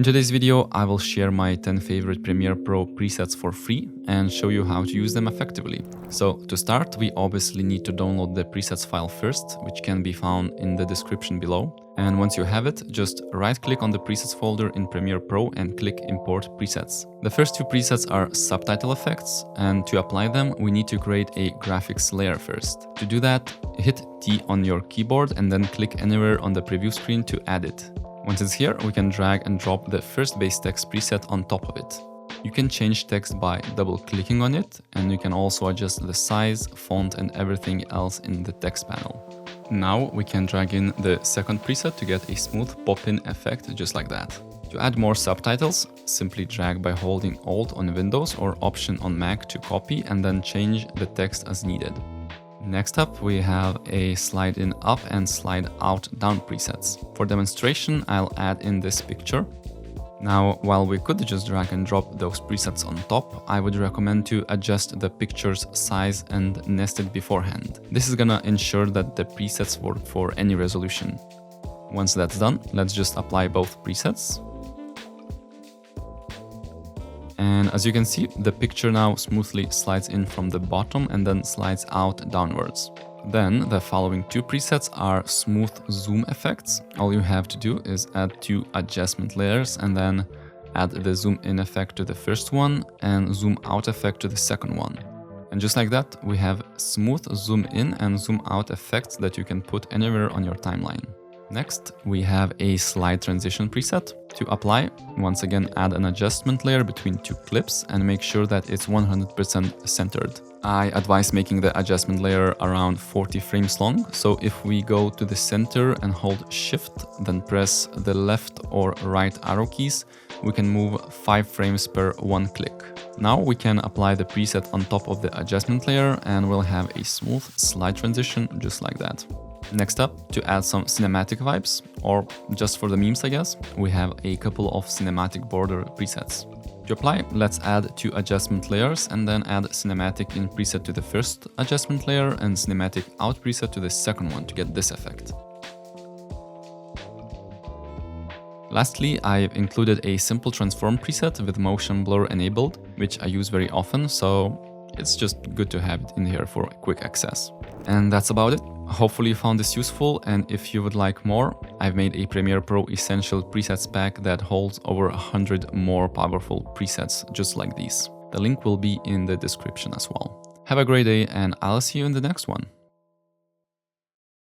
In today's video, I will share my 10 favorite Premiere Pro presets for free and show you how to use them effectively. So to start, we obviously need to download the presets file first, which can be found in the description below. And once you have it, just right-click on the presets folder in Premiere Pro and click Import Presets. The first two presets are subtitle effects, and to apply them, we need to create a graphics layer first. To do that, hit T on your keyboard and then click anywhere on the preview screen to add it. Once it's here, we can drag and drop the first base text preset on top of it. You can change text by double-clicking on it, and you can also adjust the size, font, and everything else in the text panel. Now we can drag in the second preset to get a smooth pop-in effect just like that. To add more subtitles, simply drag by holding Alt on Windows or Option on Mac to copy and then change the text as needed. Next up, we have a slide in up and slide out down presets. For demonstration, I'll add in this picture. Now, while we could just drag and drop those presets on top, I would recommend to adjust the picture's size and nest it beforehand. This is gonna ensure that the presets work for any resolution. Once that's done, let's just apply both presets. And as you can see, the picture now smoothly slides in from the bottom and then slides out downwards. Then the following two presets are smooth zoom effects. All you have to do is add two adjustment layers and then add the zoom in effect to the first one and zoom out effect to the second one. And just like that, we have smooth zoom in and zoom out effects that you can put anywhere on your timeline. Next, we have a slide transition preset. To apply, once again add an adjustment layer between two clips and make sure that it's 100% centered. I advise making the adjustment layer around 40 frames long, so if we go to the center and hold Shift, then press the left or right arrow keys, we can move 5 frames per one click. Now we can apply the preset on top of the adjustment layer and we'll have a smooth slide transition just like that. Next up, to add some cinematic vibes, or just for the memes I guess, we have a couple of cinematic border presets. To apply, let's add two adjustment layers and then add cinematic in preset to the first adjustment layer and cinematic out preset to the second one to get this effect. Lastly, I've included a simple transform preset with motion blur enabled, which I use very often, so it's just good to have it in here for quick access. And that's about it. Hopefully you found this useful, and if you would like more, I've made a Premiere Pro Essential Presets pack that holds over 100 more powerful presets just like these. The link will be in the description as well. Have a great day, and I'll see you in the next one.